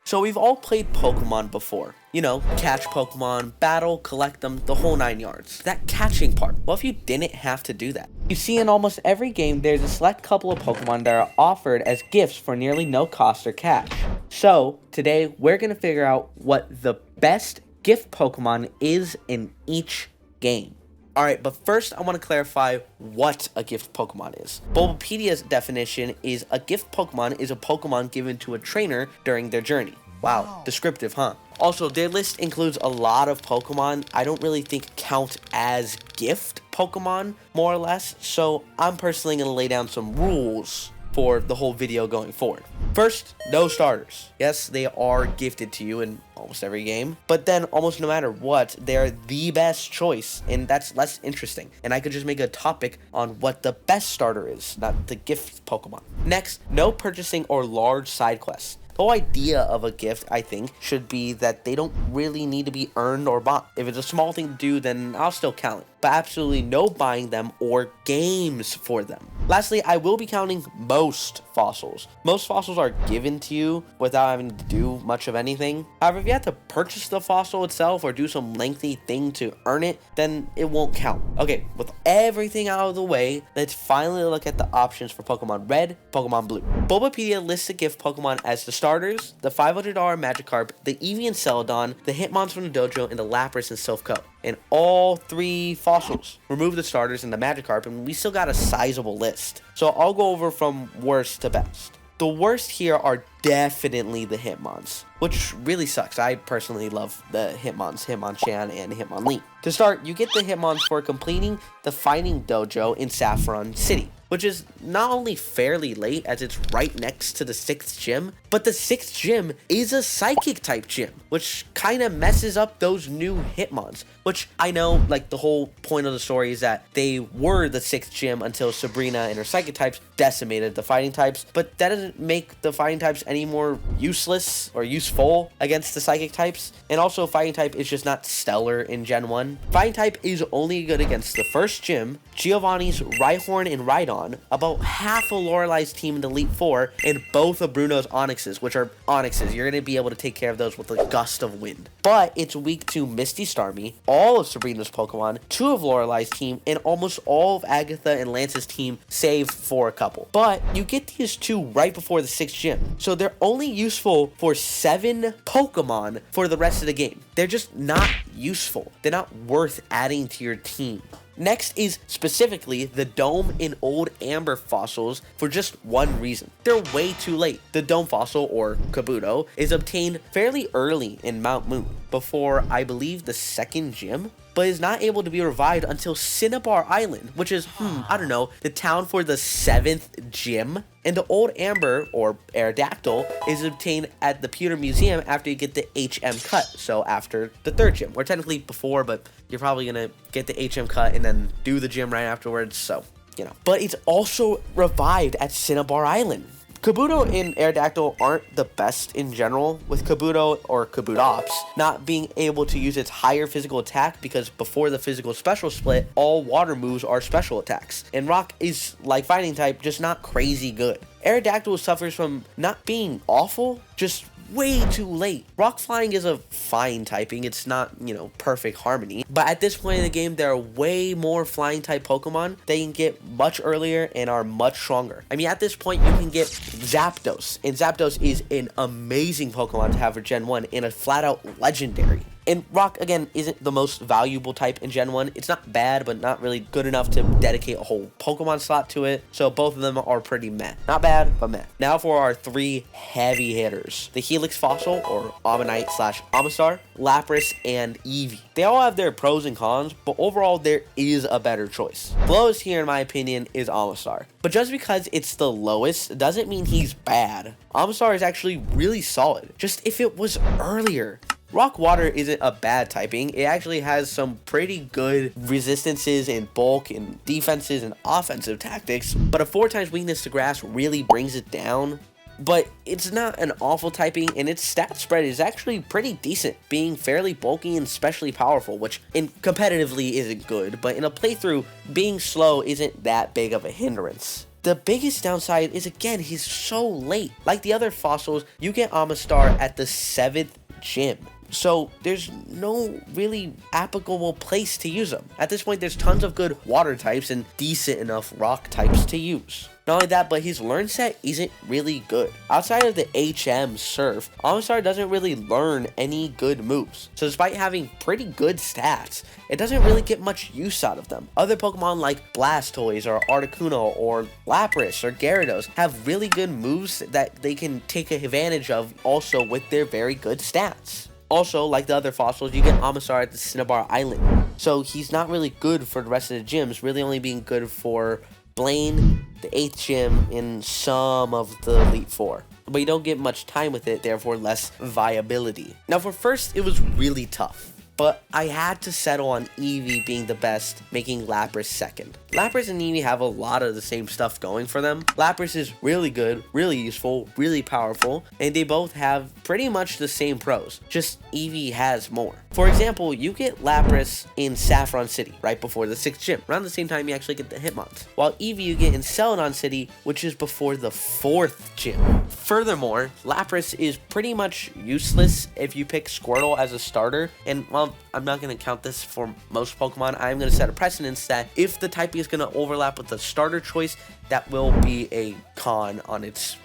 So we've all played Pokemon before. You know, catch Pokemon, battle, collect them, the whole 9 yards. That catching part. Well, if you didn't have to do that. You see, in almost every game, there's a select couple of Pokemon that are offered as gifts for nearly no cost or cash. So, today, we're going to figure out what the best gift Pokemon is in each game. Alright, but first I want to clarify what a gift Pokemon is. Bulbapedia's definition is a gift Pokemon is a Pokemon given to a trainer during their journey. Wow, descriptive, huh? Also, their list includes a lot of Pokemon I don't really think count as gift Pokemon, more or less, so I'm personally going to lay down some rules for the whole video going forward. First, no starters. Yes, they are gifted to you in almost every game, but then almost no matter what, they're the best choice, and that's less interesting. And I could just make a topic on what the best starter is, not the gift Pokemon. Next, no purchasing or large side quests. The whole idea of a gift, I think, should be that they don't really need to be earned or bought. If it's a small thing to do, then I'll still count it. But absolutely no buying them or games for them. Lastly, I will be counting most fossils. Most fossils are given to you without having to do much of anything. However, if you have to purchase the fossil itself or do some lengthy thing to earn it, then it won't count. Okay, with everything out of the way, let's finally look at the options for Pokemon Red, Pokemon Blue. Bulbapedia lists the gift Pokemon as the starters, the $500 Magikarp, the Eevee and Celadon, the Hitmons from the dojo, and the Lapras and Silph Co. And all 3 fossils. Remove the starters and the Magikarp, and we still got a sizable list. So I'll go over from worst to best. The worst here are definitely the Hitmons, which really sucks. I personally love the Hitmons, Hitmonchan and Hitmonlee. To start, you get the Hitmons for completing the Fighting Dojo in Saffron City, which is not only fairly late as it's right next to the 6th gym, but the 6th gym is a Psychic type gym, which kind of messes up those new Hitmons, which I know, like, the whole point of the story is that they were the 6th gym until Sabrina and her Psychic types decimated the Fighting types, but that doesn't make the Fighting types any more useless or useful against the Psychic types, and also Fighting type is just not stellar in Gen 1. Fighting type is only good against the 1st gym, Giovanni's Rhyhorn and Rhydon, about half of Lorelai's team in the Elite Four, and both of Bruno's Onyxes, which are Onyxes. You're going to be able to take care of those with a gust of wind. But it's weak to Misty Starmie, all of Sabrina's Pokemon, 2 of Lorelai's team, and almost all of Agatha and Lance's team, save for a couple. But you get these 2 right before the 6th gym, so they're only useful for 7 Pokemon for the rest of the game. They're just not useful. They're not worth adding to your team. Next is specifically the Dome and Old Amber fossils for just one reason. They're way too late. The Dome fossil, or Kabuto, is obtained fairly early in Mount Moon, before I believe the 2nd gym, but is not able to be revived until Cinnabar Island, which is, I don't know, the town for the 7th gym. And the Old Amber, or Aerodactyl, is obtained at the Pewter Museum after you get the HM cut, so after the 3rd gym, or technically before, but you're probably going to get the HM cut and then do the gym right afterwards, so, you know. But it's also revived at Cinnabar Island. Kabuto and Aerodactyl aren't the best in general, with Kabuto, or Kabutops, not being able to use its higher physical attack because before the physical special split, all water moves are special attacks, and Rock is, like Fighting type, just not crazy good. Aerodactyl suffers from not being awful, just way too late. Rock Flying is a fine typing. It's not, perfect harmony. But at this point in the game, there are way more flying type Pokemon that you can get much earlier and are much stronger. I mean, at this point, you can get Zapdos. And Zapdos is an amazing Pokemon to have for Gen 1 and a flat out legendary. And Rock, again, isn't the most valuable type in Gen 1. It's not bad, but not really good enough to dedicate a whole Pokemon slot to it. So both of them are pretty meh. Not bad, but meh. Now for our 3 heavy hitters. The Helix Fossil, or Ammonite/Amistar, Lapras, and Eevee. They all have their pros and cons, but overall there is a better choice. The lowest here, in my opinion, is Amistar. But just because it's the lowest doesn't mean he's bad. Amistar is actually really solid, just if it was earlier. Rock Water isn't a bad typing. It actually has some pretty good resistances and bulk and defenses and offensive tactics, but a 4 times weakness to grass really brings it down. But it's not an awful typing, and its stat spread is actually pretty decent, being fairly bulky and especially powerful, which competitively isn't good, but in a playthrough, being slow isn't that big of a hindrance. The biggest downside is, again, he's so late. Like the other fossils, you get Amistar at the 7th gym. So there's no really applicable place to use them. At this point, there's tons of good water types and decent enough rock types to use. Not only that, but his learn set isn't really good. Outside of the HM Surf, Amistar doesn't really learn any good moves. So despite having pretty good stats, it doesn't really get much use out of them. Other Pokemon like Blastoise or Articuno or Lapras or Gyarados have really good moves that they can take advantage of also with their very good stats. Also, like the other fossils, you get Amistar at the Cinnabar Island. So he's not really good for the rest of the gyms, really only being good for Blaine, the 8th gym, and some of the Elite Four. But you don't get much time with it, therefore less viability. Now for first, it was really tough. But I had to settle on Eevee being the best, making Lapras second. Lapras and Eevee have a lot of the same stuff going for them. Lapras is really good, really useful, really powerful, and they both have pretty much the same pros, just Eevee has more. For example, you get Lapras in Saffron City, right before the 6th gym, around the same time you actually get the Hitmons. While Eevee you get in Celadon City, which is before the 4th gym. Furthermore, Lapras is pretty much useless if you pick Squirtle as a starter, and well, I'm not going to count this for most Pokemon. I'm going to set a precedence that if the typing is going to overlap with the starter choice, that will be a con on its,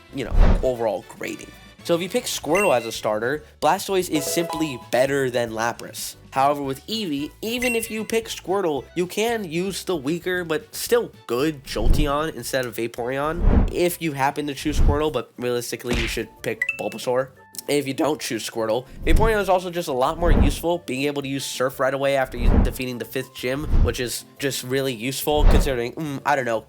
overall grading. So if you pick Squirtle as a starter, Blastoise is simply better than Lapras. However, with Eevee, even if you pick Squirtle, you can use the weaker but still good Jolteon instead of Vaporeon if you happen to choose Squirtle, but realistically you should pick Bulbasaur. If you don't choose Squirtle, Vaporeon is also just a lot more useful, being able to use Surf right away after defeating the 5th gym, which is just really useful considering,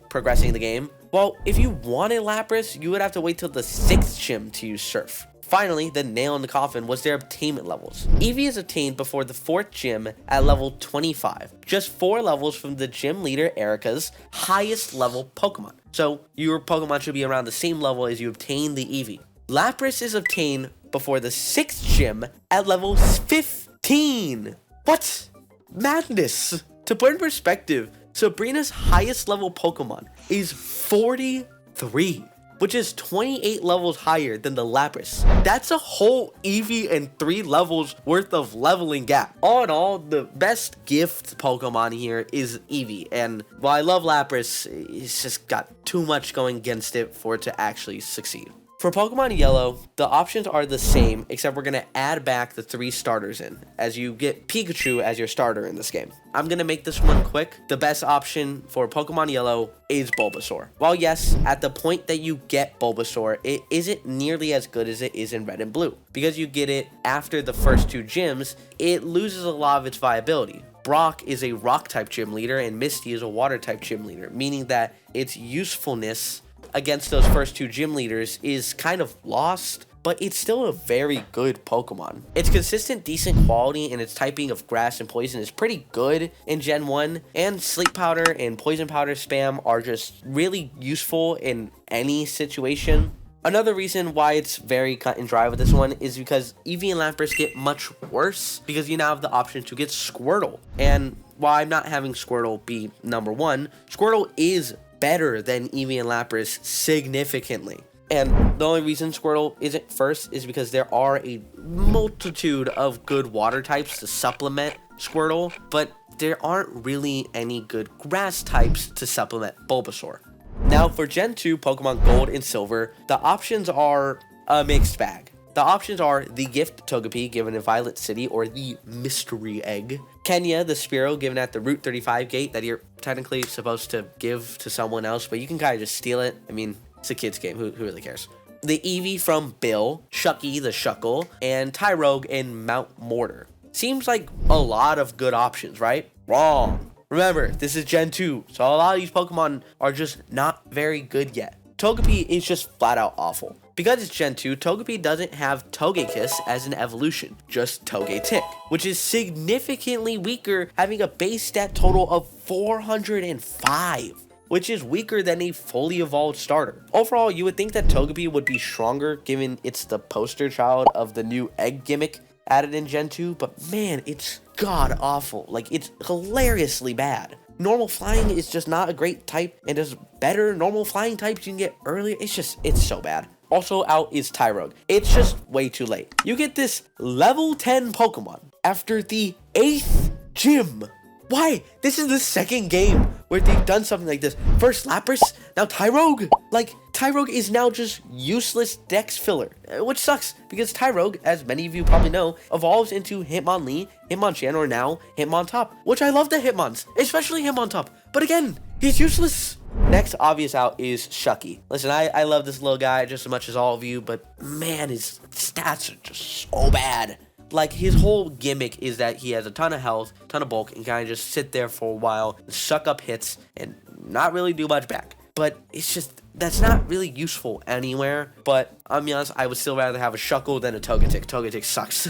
progressing the game. Well, if you wanted Lapras, you would have to wait till the 6th gym to use Surf. Finally, the nail in the coffin was their obtainment levels. Eevee is obtained before the 4th gym at level 25, just 4 levels from the gym leader Erica's highest level Pokemon. So your Pokemon should be around the same level as you obtain the Eevee. Lapras is obtained before the 6th gym at level 15. What? Madness! To put in perspective, Sabrina's highest level Pokemon is 43, which is 28 levels higher than the Lapras. That's a whole Eevee and 3 levels worth of leveling gap. All in all, the best gift Pokemon here is Eevee, and while I love Lapras, it's just got too much going against it for it to actually succeed. For Pokemon Yellow, the options are the same, except we're going to add back the 3 starters in, as you get Pikachu as your starter in this game. I'm going to make this one quick. The best option for Pokemon Yellow is Bulbasaur. While yes, at the point that you get Bulbasaur, it isn't nearly as good as it is in Red and Blue. Because you get it after the first 2 gyms, it loses a lot of its viability. Brock is a Rock-type gym leader, and Misty is a Water-type gym leader, meaning that its usefulness against those first 2 gym leaders is kind of lost, but it's still a very good Pokemon. Its consistent, decent quality and its typing of grass and poison is pretty good in Gen 1, and Sleep Powder and Poison Powder spam are just really useful in any situation. Another reason why it's very cut and dry with this one is because Eevee and Lapras get much worse because you now have the option to get Squirtle. And while I'm not having Squirtle be number 1, Squirtle is better than Eevee and Lapras significantly. And the only reason Squirtle isn't first is because there are a multitude of good water types to supplement Squirtle, but there aren't really any good grass types to supplement Bulbasaur. Now for Gen 2 Pokemon Gold and Silver, the options are a mixed bag. The options are the gift Togepi given in Violet City or the Mystery Egg. Kenya, the Spearow given at the Route 35 gate that you're technically supposed to give to someone else, but you can kind of just steal it. I mean, it's a kid's game, who really cares? The Eevee from Bill, Shucky the Shuckle, and Tyrogue in Mount Mortar. Seems like a lot of good options, right? Wrong. Remember, this is Gen 2, so a lot of these Pokemon are just not very good yet. Togepi is just flat out awful. Because it's Gen 2, Togepi doesn't have Togekiss as an evolution, just Togetic, which is significantly weaker, having a base stat total of 405, which is weaker than a fully evolved starter. Overall, you would think that Togepi would be stronger given it's the poster child of the new egg gimmick added in Gen 2, but man, it's god awful. Like, it's hilariously bad. Normal flying is just not a great type, and there's better normal flying types you can get earlier. It's so bad. Also out is Tyrogue. It's just way too late. You get this level 10 Pokemon after the 8th gym. Why? This is the second game where they've done something like this. First Lapras, now Tyrogue. Like, Tyrogue is now just useless dex filler, which sucks because Tyrogue, as many of you probably know, evolves into Hitmonlee, Hitmonchan, or now Hitmontop, which I love the Hitmons, especially Hitmontop. But again, he's useless. Next obvious out is Shucky. Listen, I love this little guy just as much as all of you, but man, his stats are just so bad. Like, his whole gimmick is that he has a ton of health, ton of bulk, and kind of just sit there for a while, suck up hits, and not really do much back. But it's just, that's not really useful anywhere. But I'll be honest, I would still rather have a Shuckle than a Togetic. Togetic sucks.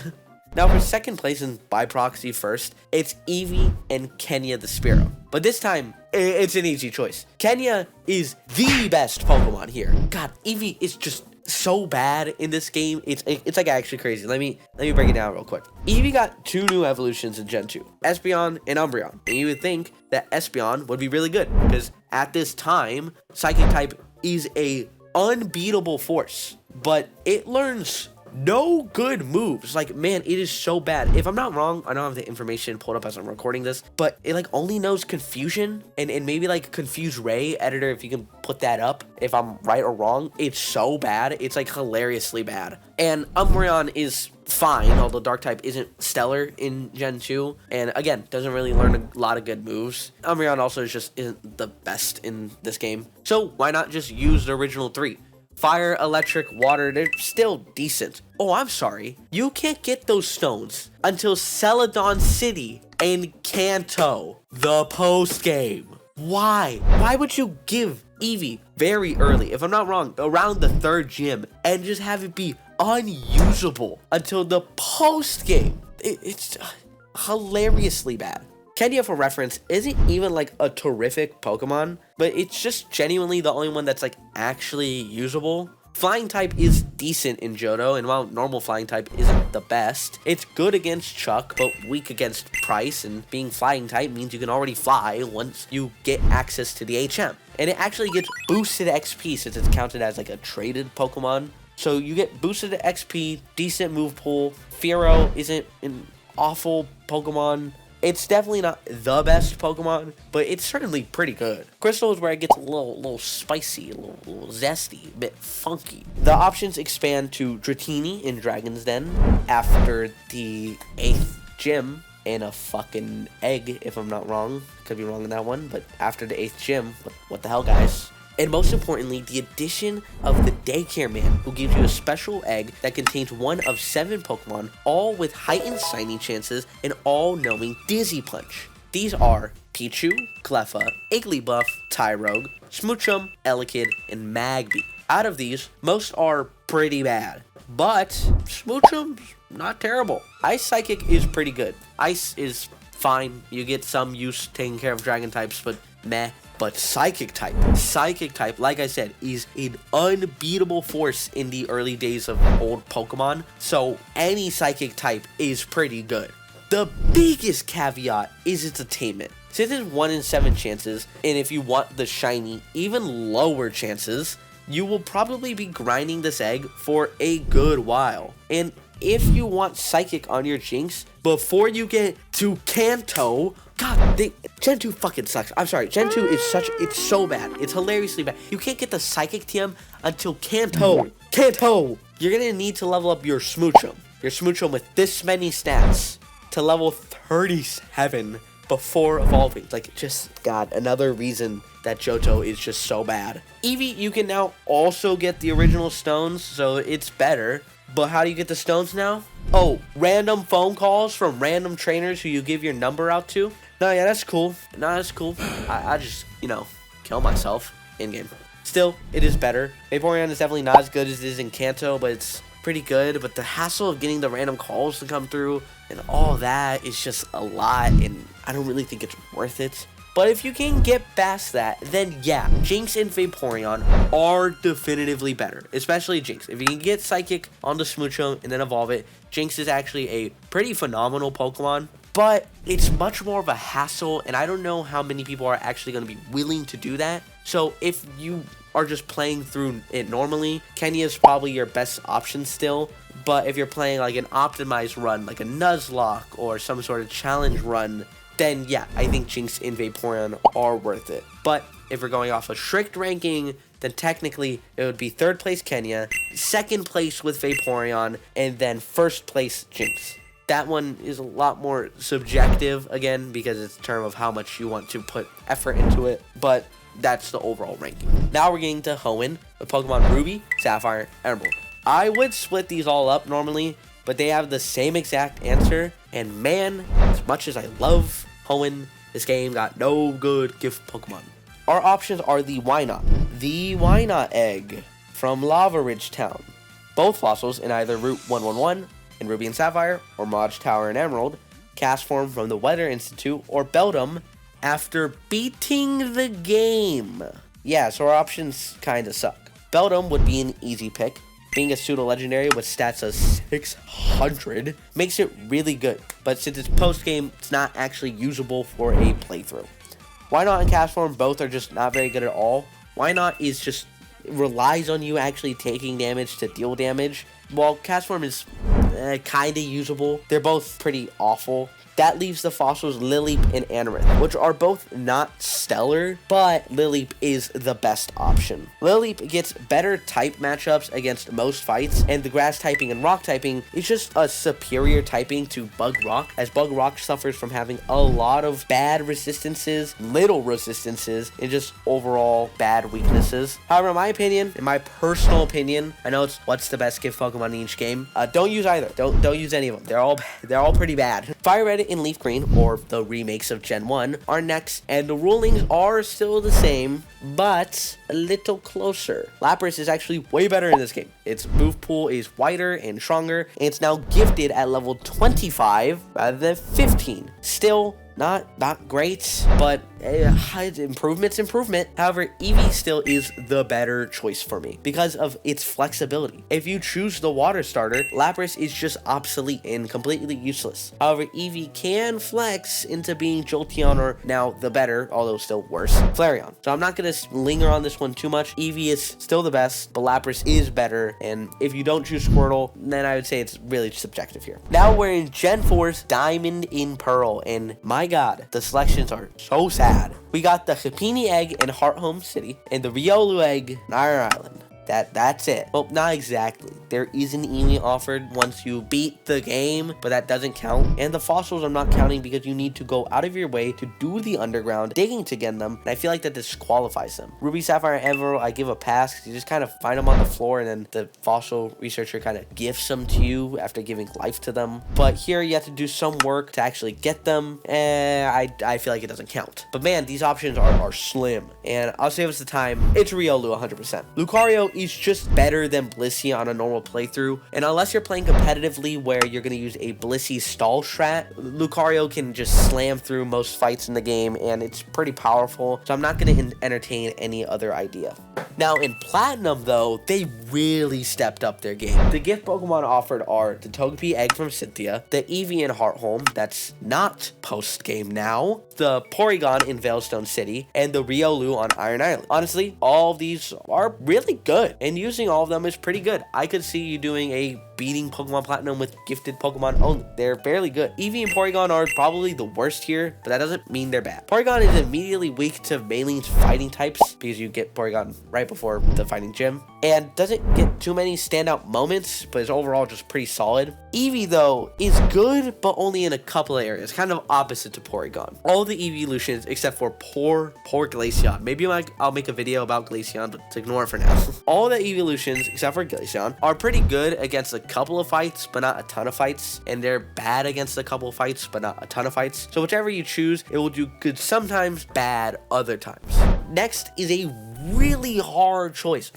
Now, for second place and by proxy first, it's Eevee and Kenya the Spearow. But this time, it's an easy choice. Kenya is the best Pokemon here. God, Eevee is just so bad in this game. It's like actually crazy. Let me break it down real quick. Eevee got 2 new evolutions in Gen 2, Espeon and Umbreon. And you would think that Espeon would be really good because at this time, Psychic type is a unbeatable force, but it learns no good moves. Like, man, it is so bad. If I'm not wrong, I don't have the information pulled up as I'm recording this, but it like only knows Confusion and maybe like Confuse Ray. Editor, if you can put that up if I'm right or wrong. It's so bad. It's like hilariously bad. And Umbreon is fine, although Dark type isn't stellar in Gen 2, and again, doesn't really learn a lot of good moves. Umbreon also just isn't the best in this game. So why not just use the original 3? Fire, electric, water, they're still decent. Oh, I'm sorry. You can't get those stones until Celadon City and Kanto, the post-game. Why? Why would you give Eevee very early, if I'm not wrong, around the 3rd gym, and just have it be unusable until the post-game? It's hilariously bad. Kenya, for reference, isn't even like a terrific Pokemon, but it's just genuinely the only one that's like actually usable. Flying type is decent in Johto, and while normal flying type isn't the best, it's good against Chuck, but weak against Price, and being flying type means you can already fly once you get access to the HM. And it actually gets boosted XP since it's counted as like a traded Pokemon. So you get boosted XP, decent move pool. Fearow isn't an awful Pokemon. It's definitely not the best Pokemon, but it's certainly pretty good. Crystal is where it gets a little spicy, a little zesty, a bit funky. The options expand to Dratini in Dragon's Den after the 8th gym and a fucking egg, if I'm not wrong. Could be wrong in that one, but after the 8th gym, what the hell, guys? And most importantly, the addition of the Daycare Man, who gives you a special egg that contains 1 of 7 Pokemon, all with heightened signing chances and all-knowing Dizzy Punch. These are Pichu, Cleffa, Igglybuff, Tyrogue, Smoochum, Elekid, and Magby. Out of these, most are pretty bad, but Smoochum's not terrible. Ice Psychic is pretty good. Ice is fine. You get some use taking care of Dragon types, but meh. But Psychic type, like I said, is an unbeatable force in the early days of old Pokemon. So any Psychic type is pretty good. The biggest caveat is its attainment. Since it's 1 in 7 chances, and if you want the shiny, even lower chances, you will probably be grinding this egg for a good while. And if you want Psychic on your Jinx before you get to Kanto, God, Gen 2 fucking sucks. I'm sorry, Gen 2 is it's so bad. It's hilariously bad. You can't get the Psychic TM until Kanto. Kanto! You're gonna need to level up your Smoochum. Your Smoochum with this many stats to level 37 before evolving. Like, just, God, another reason that Johto is just so bad. Eevee, you can now also get the original stones, so it's better. But how do you get the stones now? Oh, random phone calls from random trainers who you give your number out to? No, yeah, that's cool. No, that's cool. I just, kill myself in-game. Still, it is better. Vaporeon is definitely not as good as it is in Kanto, but it's pretty good. But the hassle of getting the random calls to come through and all that is just a lot, and I don't really think it's worth it. But if you can get past that, then yeah, Jinx and Vaporeon are definitively better, especially Jinx. If you can get Psychic onto Smoochum and then evolve it, Jinx is actually a pretty phenomenal Pokemon. but it's much more of a hassle, and I don't know how many people are actually going to be willing to do that. So if you are just playing through it normally, Kenya is probably your best option still. But if you're playing like an optimized run, like a Nuzlocke or some sort of challenge run, then yeah, I think Jinx and Vaporeon are worth it. But if we're going off a strict ranking, then technically it would be 3rd place Kenya, 2nd place with Vaporeon, and then 1st place Jinx. That one is a lot more subjective, again, because it's a term of how much you want to put effort into it, but that's the overall ranking. Now we're getting to Hoenn with Pokemon Ruby, Sapphire, Emerald. I would split these all up normally, but they have the same exact answer, and man, as much as I love Hoenn, this game got no good gift Pokemon. Our options are the Wynot, the Wynot Egg from Lava Ridge Town, both fossils in either Route 111 in Ruby and Sapphire, or Maj Tower and Emerald, cast form from the Weather Institute, or Beldum after beating the game. Yeah, so our options kinda suck. Beldum would be an easy pick. Being a pseudo-legendary with stats of 600 makes it really good, but since it's post-game, it's not actually usable for a playthrough. Wynot and cast form both are just not very good at all. Wynot is just relies on you actually taking damage to deal damage, while cast form is kinda usable. They're both pretty awful. That leaves the fossils Lileep and Anorith, which are both not stellar, but Lileep is the best option. Lileep gets better type matchups against most fights, and the grass typing and rock typing is just a superior typing to Bug Rock, as Bug Rock suffers from having a lot of bad resistances, little resistances, and just overall bad weaknesses. However, in my personal opinion, I know it's what's the best gift Pokemon in each game. Don't use either. Don't use any of them. They're all pretty bad. Fire Red and Leaf Green, or the remakes of Gen 1, are next, and the rulings are still the same, but a little closer. Lapras is actually way better in this game. Its move pool is wider and stronger, and it's now gifted at level 25 rather than 15. Still not great, but improvement. However, Eevee still is the better choice for me because of its flexibility. If you choose the water starter, Lapras is just obsolete and completely useless. However, Eevee can flex into being Jolteon, or now the better, although still worse, Flareon. So I'm not going to linger on this one too much. Eevee is still the best, but Lapras is better, and if you don't choose Squirtle, then I would say it's really subjective here. Now we're in Gen 4's Diamond in Pearl, and my god, the selections are so sad. We got the Hapini Egg in Hearthome City, and the Riolu Egg in Iron Island. That's it. Well, not exactly. There is an Eevee offered once you beat the game, but that doesn't count. And the fossils I'm not counting because you need to go out of your way to do the underground digging to get them, and I feel like that disqualifies them. Ruby, Sapphire, and Emerald, I give a pass because you just kind of find them on the floor, and then the fossil researcher kind of gifts them to you after giving life to them. But here you have to do some work to actually get them, and I feel like it doesn't count. But man, these options are slim, and I'll save us the time. It's Riolu 100%. Lucario is just better than Blissey on a normal playthrough, and unless you're playing competitively where you're going to use a Blissey stall strat, Lucario can just slam through most fights in the game, and it's pretty powerful, so I'm not going to entertain any other idea. Now in Platinum though, they really stepped up their game. The gift Pokemon offered are the Togepi Egg from Cynthia, the Eevee in Hearthome, that's not post-game now, the Porygon in Veilstone City, and the Riolu on Iron Island. Honestly, all of these are really good, and using all of them is pretty good. I could see you doing a beating Pokemon Platinum with gifted Pokemon only. They're fairly good. Eevee and Porygon are probably the worst here, but that doesn't mean they're bad. Porygon is immediately weak to Mayling's fighting types because you get Porygon right before the fighting gym, and doesn't get too many standout moments, but is overall just pretty solid. Eevee though is good, but only in a couple of areas, kind of opposite to Porygon. All the evolutions except for poor Glaceon. Maybe I'll make a video about Glaceon, but ignore it for now. All the evolutions except for Glaceon are pretty good against a couple of fights, but not a ton of fights, and they're bad against a couple of fights, but not a ton of fights. So whichever you choose, it will do good sometimes, bad other times. Next is a really hard choice.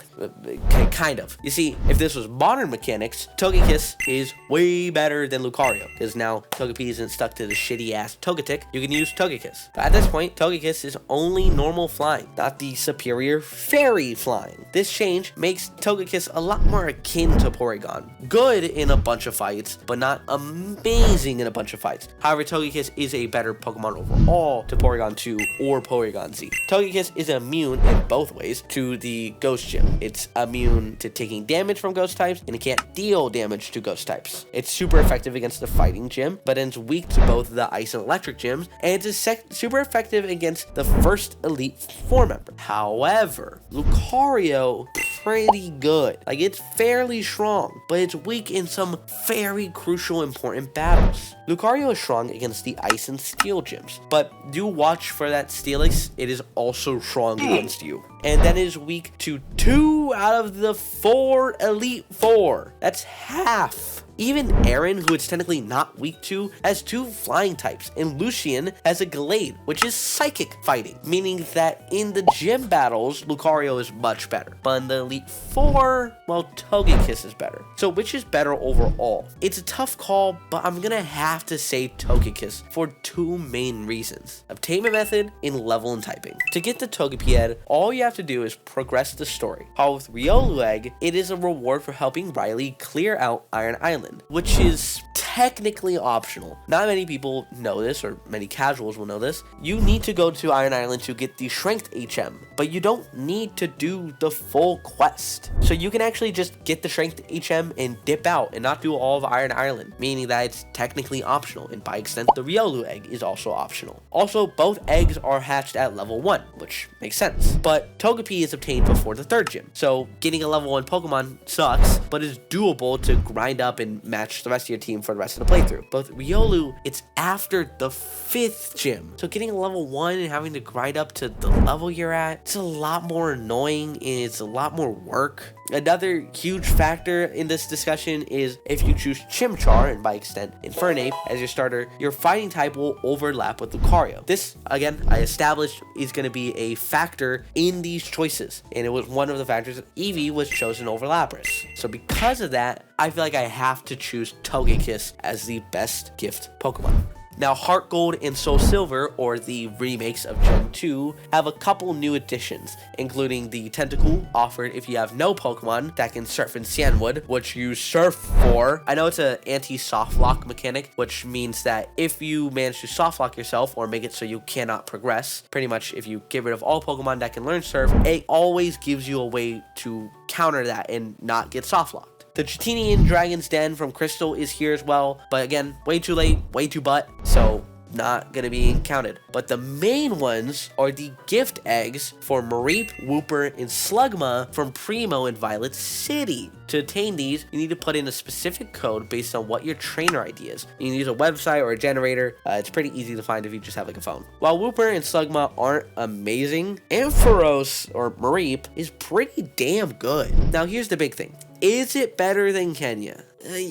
Kind of. You see, if this was modern mechanics, Togekiss is way better than Lucario, because now Togepi isn't stuck to the shitty ass Togetic. You can use Togekiss. But at this point, Togekiss is only normal flying, not the superior fairy flying. This change makes Togekiss a lot more akin to Porygon. Good in a bunch of fights, but not amazing in a bunch of fights. However, Togekiss is a better Pokemon overall to Porygon 2 or Porygon Z. Togekiss is immune in both ways to the Ghost Gym. It's immune to taking damage from Ghost types, and it can't deal damage to Ghost types. It's super effective against the Fighting Gym, but it's weak to both the Ice and Electric gyms, and it's super effective against the first Elite Four member. However, Lucario, pretty good. Like, it's fairly strong, but it's weak in some very crucial, important battles. Lucario is strong against the Ice and Steel gyms, but do watch for that Steelix. It is also strong against you. And then it is weak to 2 out of the 4 Elite Four. That's half. Even Aaron, who it's technically not weak to, has 2 flying types, and Lucian has a Glade, which is psychic fighting, meaning that in the gym battles, Lucario is much better. But in the Elite Four, well, Togekiss is better. So which is better overall? It's a tough call, but I'm gonna have to say Togekiss for 2 main reasons. Obtainment method and level and typing. To get the Togepi Ed, all you have to do is progress the story. While with Riolu Egg, it is a reward for helping Riley clear out Iron Island, which is technically optional. Not many people know this, or many casuals will know this. You need to go to Iron Island to get the Strength HM, but you don't need to do the full quest. So you can actually just get the Strength HM and dip out and not do all of Iron Island, meaning that it's technically optional, and by extent, the Riolu Egg is also optional. Also, both eggs are hatched at level 1, which makes sense. But Togepi is obtained before the 3rd gym, so getting a level 1 Pokemon sucks, but is doable to grind up and match the rest of your team for the rest of the playthrough. But with Riolu, it's after the 5th gym, so getting a level 1 and having to grind up to the level you're at, it's a lot more annoying and it's a lot more work. Another huge factor in this discussion is if you choose Chimchar, and by extent Infernape, as your starter, your fighting type will overlap with Lucario. This, again, I established is going to be a factor in these choices, and it was one of the factors that Eevee was chosen over Lapras. So because of that, I feel like I have to choose Togekiss as the best gift Pokemon. Now, Heart Gold and Soul Silver, or the remakes of Gen 2, have a couple new additions, including the Tentacool, offered if you have no Pokemon that can surf in Cianwood, which you surf for. I know it's an anti-soft lock mechanic, which means that if you manage to soft lock yourself or make it so you cannot progress, pretty much if you get rid of all Pokemon that can learn surf, it always gives you a way to counter that and not get soft locked. The Chitinian Dragon's Den from Crystal is here as well, but again, way too late, way too butt, so not gonna be counted. But the main ones are the gift eggs for Mareep, Wooper, and Slugma from Primo and Violet City. To obtain these, you need to put in a specific code based on what your trainer ID is. You can use a website or a generator. It's pretty easy to find if you just have like a phone. While Wooper and Slugma aren't amazing, Ampharos or Mareep is pretty damn good. Now here's the big thing. Is it better than Kenya?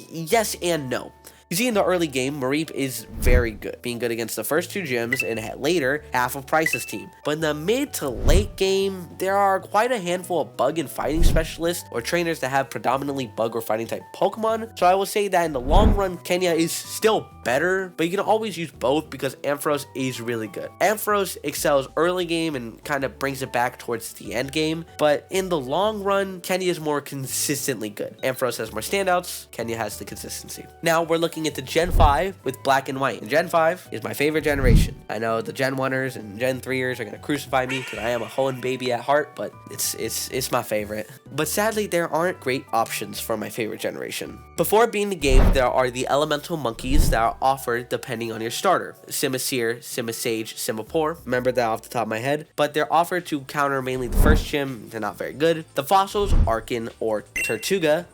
Yes and no. You see, in the early game, Mareep is very good, being good against the first 2 gyms and later half of Price's team. But in the mid to late game, there are quite a handful of bug and fighting specialists or trainers that have predominantly bug or fighting type Pokemon. So I will say that in the long run, Kenya is still better, but you can always use both because Ampharos is really good. Ampharos excels early game and kind of brings it back towards the end game, but in the long run, Kenya is more consistently good. Ampharos has more standouts, Kenya has the consistency. Now we're looking at the Gen 5 with Black and White, and Gen 5 is my favorite generation. I know the Gen 1ers and Gen 3ers are gonna crucify me because I am a Hoenn baby at heart, but it's my favorite. But sadly, there aren't great options for my favorite generation. Before being the game, there are the elemental monkeys that are offered depending on your starter. Simisear, Simisage, Simipour, remember that off the top of my head, but they're offered to counter mainly the first gym. They're not very good. The fossils, Arkin or Turtuga.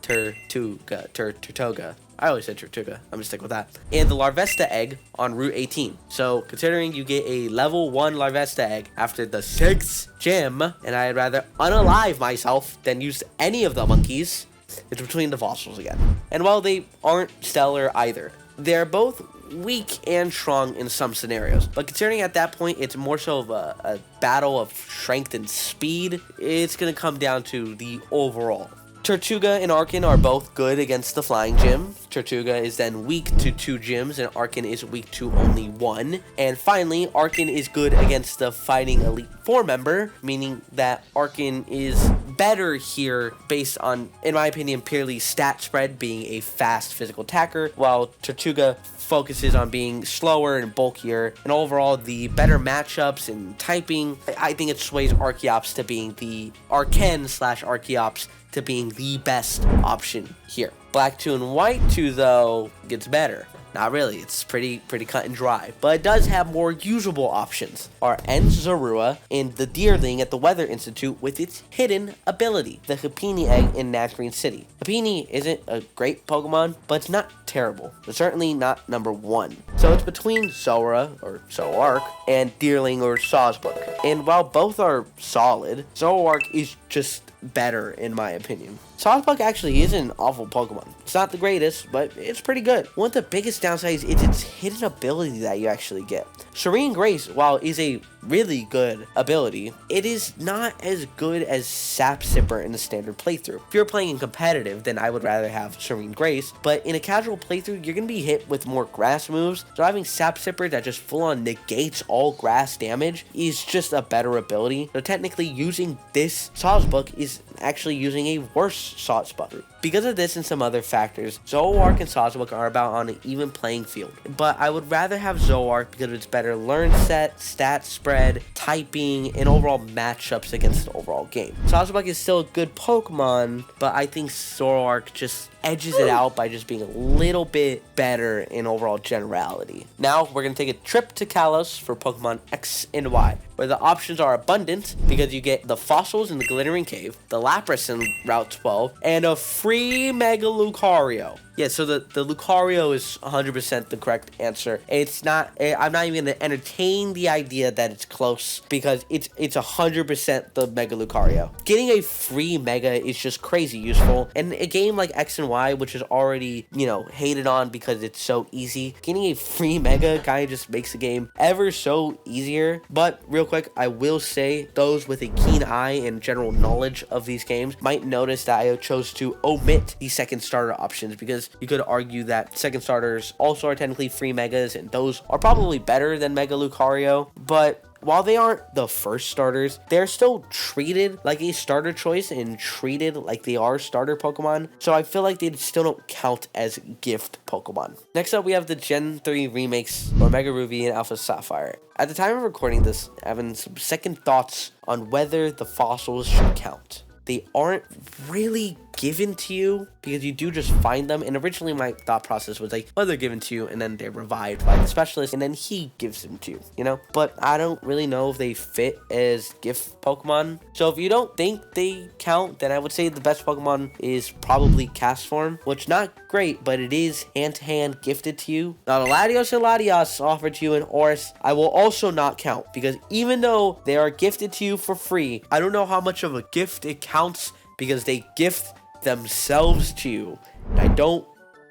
I always said Tortuga. I'm gonna stick with that. And the Larvesta egg on Route 18. So considering you get a level 1 Larvesta egg after the 6th gym, and I'd rather unalive myself than use any of the monkeys, it's between the fossils again. And while they aren't stellar either, they're both weak and strong in some scenarios. But considering at that point it's more so of a battle of strength and speed, it's going to come down to the overall. Tortuga and Arkin are both good against the Flying Gym. Tortuga is then weak to 2 gyms, and Arkin is weak to only 1. And finally, Arkin is good against the Fighting Elite 4 member, meaning that Arkin is better here based on, in my opinion, purely stat spread, being a fast physical attacker, while Tortuga focuses on being slower and bulkier, and overall the better matchups and typing. I think it sways Archeops to being the Archeops to being the best option here. Black 2 and White 2 though gets better. Not really, it's pretty cut and dry, but it does have more usable options. Are Zorua and the Deerling at the Weather Institute with its hidden ability, the Happiny Egg in Nazarene City. Happiny isn't a great Pokemon, but it's not terrible. It's certainly not number 1. So it's between Zora, or Zoroark, and Deerling or Sawsbuck. And while both are solid, Zoroark is just better in my opinion. Sawsbuck actually isn't an awful Pokemon. It's not the greatest, but it's pretty good. One of the biggest downsides is its hidden ability that you actually get. Serene Grace, while is a really good ability, it is not as good as Sap Sipper in the standard playthrough. If you're playing in competitive, then I would rather have Serene Grace, but in a casual playthrough, you're going to be hit with more grass moves, so having Sap Sipper that just full-on negates all grass damage is just a better ability. So technically, using this Sawsbuck is actually using a worse Sawsbuck. Because of this and some other factors, Zoroark and Sawsbuck are about on an even playing field. But I would rather have Zoroark because of its better learn set, stat spread, typing, and overall matchups against the overall game. Sawsbuck is still a good Pokemon, but I think Zoroark just edges it out by just being a little bit better in overall generality. Now, we're going to take a trip to Kalos for Pokemon X and Y, where the options are abundant because you get the fossils in the Glittering Cave, the Lapras in Route 12, and a free Mega Lucario. Yeah, so the Lucario is 100% the correct answer. It's not, I'm not even going to entertain the idea that it's close because it's 100% the Mega Lucario. Getting a free Mega is just crazy useful. And a game like X and Y, which is already, hated on because it's so easy, getting a free Mega kind of just makes the game ever so easier. But real quick, I will say those with a keen eye and general knowledge of these games might notice that I chose to omit the second starter options because you could argue that second starters also are technically free Megas, and those are probably better than Mega Lucario, but while they aren't the first starters, they're still treated like a starter choice and treated like they are starter Pokemon, so I feel like they still don't count as gift Pokemon. Next up, we have the Gen 3 remakes for Mega Ruby and Alpha Sapphire. At the time of recording this, I'm having some second thoughts on whether the fossils should count. They aren't really given to you because you do just find them, and originally my thought process was like, well, they're given to you and then they're revived by the specialist and then he gives them to you, but I don't really know if they fit as gift Pokemon. So if you don't think they count, then I would say the best Pokemon is probably Castform, which not great, but it is hand-to-hand gifted to you. Now the Latios and Latias offered to you in Oris, I will also not count because even though they are gifted to you for free, I don't know how much of a gift it counts because they gift themselves to you. And I don't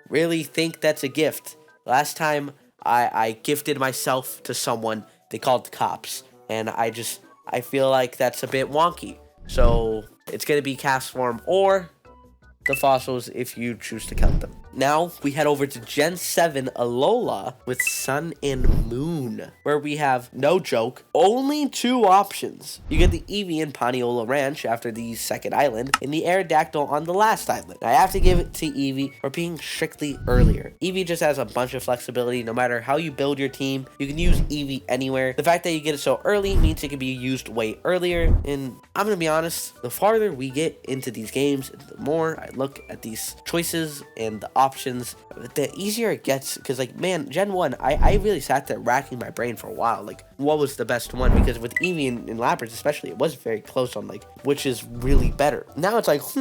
really think that's a gift. Last time I gifted myself to someone, they called the cops. And I feel like that's a bit wonky. So it's going to be Castform or the fossils if you choose to count them. Now we head over to Gen 7 Alola with Sun and Moon, where we have, no joke, only 2 options. You get the Eevee in Paniola Ranch after the second island, and the Aerodactyl on the last island. I have to give it to Eevee for being strictly earlier. Eevee just has a bunch of flexibility. No matter how you build your team, you can use Eevee anywhere. The fact that you get it so early means it can be used way earlier, and I'm gonna be honest, the farther we get into these games, the more I look at these choices and the options, the easier it gets. Because Gen 1, I really sat there racking my brain for a while, what was the best one, because with Eevee and Lapras especially, it was very close on which is really better. Now it's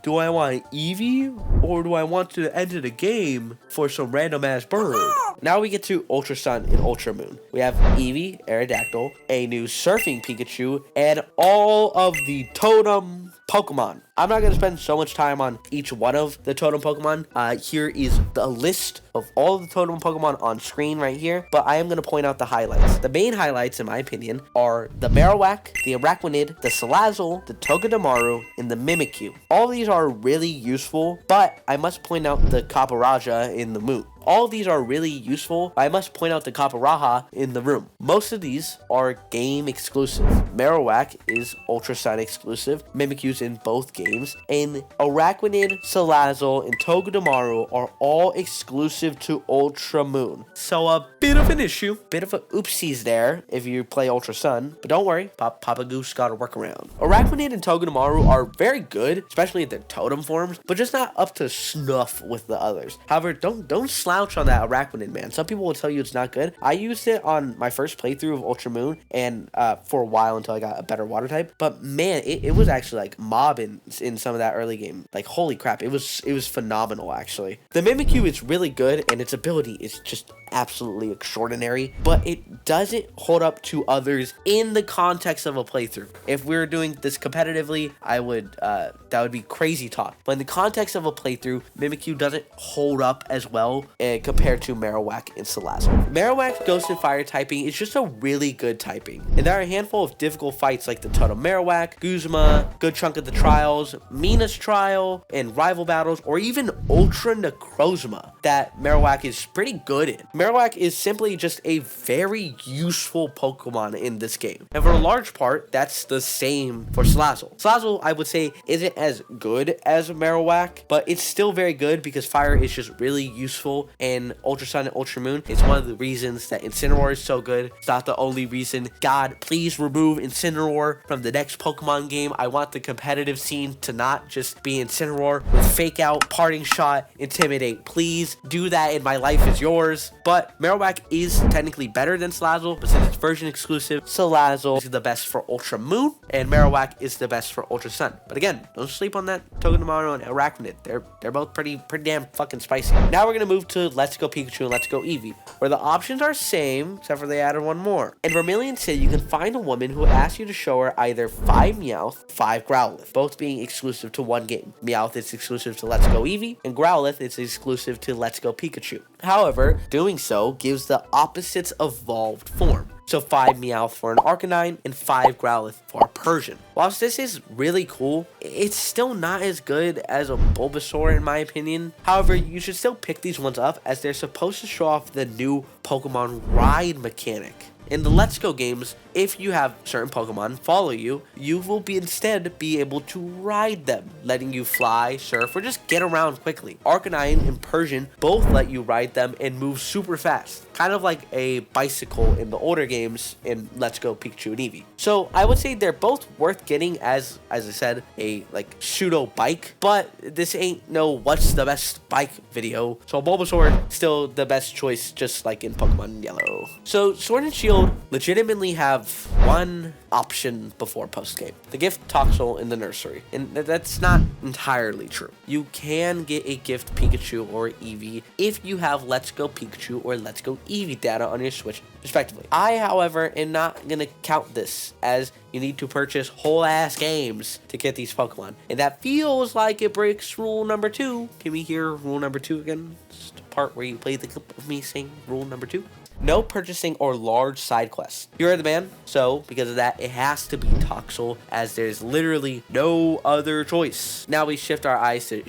do I want Eevee or do I want to enter the game for some random ass bird? Now we get to Ultra Sun and Ultra Moon. We have Eevee, Aerodactyl, a new Surfing Pikachu, and all of the totem Pokemon. I'm not going to spend so much time on each one of the totem Pokemon. Here is the list of all of the totem Pokemon on screen right here, but I am going to point out the highlights. The main highlights, in my opinion, are the Marowak, the Araquanid, the Salazzle, the Togedemaru, and the Mimikyu. All of these are really useful, but I must point out the Caparaja in the moon. All of these are really useful, but I must point out the Caparaja in the room. Most of these are game exclusive. Marowak is Ultra Sun exclusive, Mimikyu's in both games, and Araquanid, Salazzle, and Togedemaru are all exclusive to Ultra Moon. So a bit of an issue, bit of a oopsies there if you play Ultra Sun, but don't worry, Papa Goose got a workaround. Araquanid and Togedemaru are very good, especially in their totem forms, but just not up to snuff with the others. However, don't slouch on that Araquanid, man. Some people will tell you it's not good. I used it on my first playthrough of Ultra Moon and for a while until I got a better water type, but man, it was actually like mobbing in some of that early game. Like, holy crap, it was phenomenal actually. The Mimikyu is really good and its ability is just absolutely extraordinary, but it doesn't hold up to others in the context of a playthrough. If we were doing this competitively, I would that would be crazy talk, but in the context of a playthrough, Mimikyu doesn't hold up as well compared to Marowak and Salazzle. Marowak Ghost and Fire typing is just a really good typing, and there are a handful of difficult fights like the Totem Marowak, Guzma, good chunk of the trials, Mina's trial, and rival battles, or even Ultra Necrozma that Marowak is pretty good in. Marowak is simply just a very useful Pokemon in this game, and for a large part, that's the same for Salazzle. Salazzle, I would say, isn't as good as Marowak, but it's still very good because Fire is just really useful, and Ultra Sun and Ultra Moon is one of the reasons that Incineroar is so good. It's not the only reason. God, please remove Incineroar from the next Pokemon game. I want the competitive scene to not just be Incineroar with Fake Out, Parting Shot, Intimidate. Please do that and my life is yours. But Marowak is technically better than Salazzle, but since it's version exclusive, Salazzle is the best for Ultra Moon, and Marowak is the best for Ultra Sun. But again, don't sleep on that Togedemaru and Araquanid. They're both pretty damn fucking spicy. Now we're gonna move to Let's Go Pikachu and Let's Go Eevee, where the options are same, except for they added one more. In Vermilion City, you can find a woman who asks you to show her either 5 Meowth, 5 Growlithe, both being exclusive to one game. Meowth is exclusive to Let's Go Eevee, and Growlithe is exclusive to Let's Go Pikachu. However, doing so gives the opposite's evolved form. So 5 Meowth for an Arcanine and 5 Growlithe for a Persian. Whilst this is really cool, it's still not as good as a Bulbasaur in my opinion. However, you should still pick these ones up as they're supposed to show off the new Pokemon ride mechanic. In the Let's Go games, if you have certain Pokemon follow you, you will instead be able to ride them, letting you fly, surf, or just get around quickly. Arcanine and Persian both let you ride them and move super fast, kind of like a bicycle in the older games in Let's Go Pikachu and Eevee. So I would say they're both worth getting as I said, a like pseudo bike, but this ain't no what's the best bike video. So Bulbasaur still the best choice, just like in Pokemon Yellow. So Sword and Shield legitimately have one option before post-game: the gift Toxel in the nursery. And that's not entirely true. You can get a gift Pikachu or Eevee if you have Let's Go Pikachu or Let's Go Eevee data on your Switch, respectively. I, however, am not gonna count this, as you need to purchase whole ass games to get these Pokemon, and that feels like it breaks rule number 2. Can we hear rule number 2 again? Just the part where you play the clip of me saying rule number 2. No purchasing or large side quests. You heard the man. So, because of that, it has to be Toxel, as there's literally no other choice. Now we shift our eyes to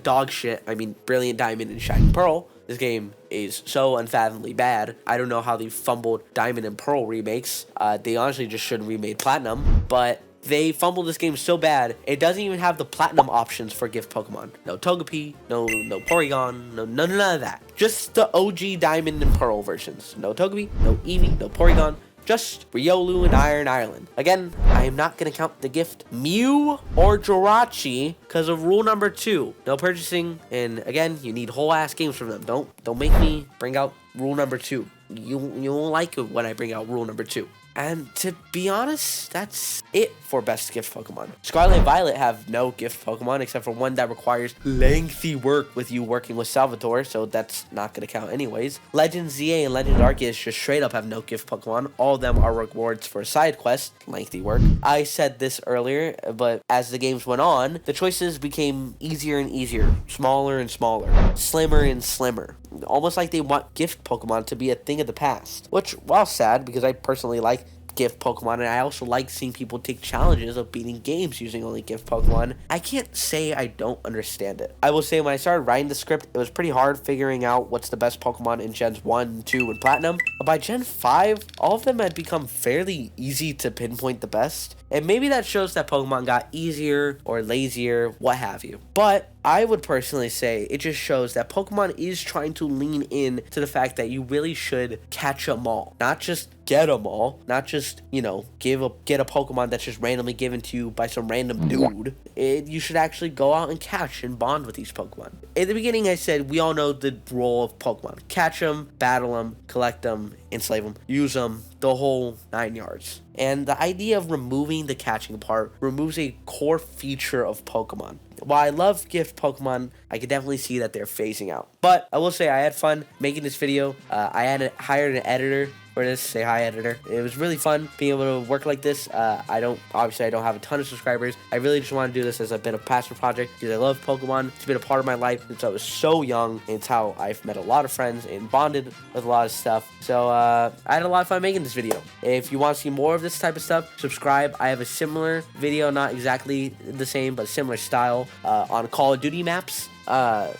dog shit. Brilliant Diamond and Shining Pearl. This game is so unfathomably bad. I don't know how they fumbled Diamond and Pearl remakes. They honestly just should have remade Platinum, but they fumbled this game so bad, it doesn't even have the Platinum options for gift Pokemon. No Togepi, no Porygon, none of that. Just the OG Diamond and Pearl versions. No Togepi, no Eevee, no Porygon, just Riolu and Iron Island. Again, I am not going to count the gift Mew or Jirachi because of rule number 2. No purchasing, and again, you need whole ass games from them. Don't make me bring out rule number 2. You won't like it when I bring out rule number 2. And to be honest, that's it for best gift Pokemon. Scarlet and Violet have no gift Pokemon except for one that requires lengthy work with you working with Salvatore, so that's not going to count anyways. Legend ZA and Legend Arceus just straight up have no gift Pokemon. All of them are rewards for side quests, lengthy work. I said this earlier, but as the games went on, the choices became easier and easier, smaller and smaller, slimmer and slimmer. Almost like they want gift Pokemon to be a thing of the past, which, while sad, because I personally like gift Pokemon, and I also like seeing people take challenges of beating games using only gift Pokemon, I can't say I don't understand it. I will say when I started writing the script, it was pretty hard figuring out what's the best Pokemon in Gens 1, 2, and Platinum. But by Gen 5, all of them had become fairly easy to pinpoint the best. And maybe that shows that Pokemon got easier or lazier, what have you. But I would personally say it just shows that Pokemon is trying to lean in to the fact that you really should catch them all. Not just get them all. Not just, you know, get a Pokemon that's just randomly given to you by some random dude. You should actually go out and catch and bond with these Pokemon. In the beginning, I said we all know the role of Pokemon. Catch them, battle them, collect them, enslave them, use them, the whole 9 yards. And the idea of removing the catching part removes a core feature of Pokemon. While I love gift Pokemon, I can definitely see that they're phasing out. But I will say I had fun making this video. I hired an editor for this. Say hi, editor. It was really fun being able to work like this. I don't have a ton of subscribers. I really just want to do this as a bit of passion project because I love Pokemon. It's been a part of my life since I was so young. It's how I've met a lot of friends and bonded with a lot of stuff. So I had a lot of fun making this video. If you want to see more of this type of stuff, subscribe. I have a similar video, not exactly the same, but similar style on Call of Duty maps.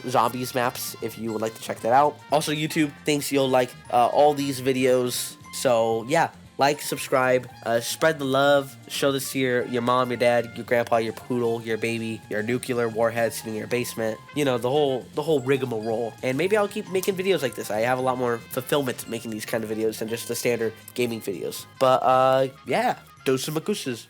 Zombies maps, if you would like to check that out. Also, YouTube thinks you'll like all these videos. So yeah, like, subscribe, spread the love, show this to your mom, your dad, your grandpa, your poodle, your baby, your nuclear warhead sitting in your basement. You know, the whole rigmarole. And maybe I'll keep making videos like this. I have a lot more fulfillment making these kind of videos than just the standard gaming videos. But yeah, dose some magooses.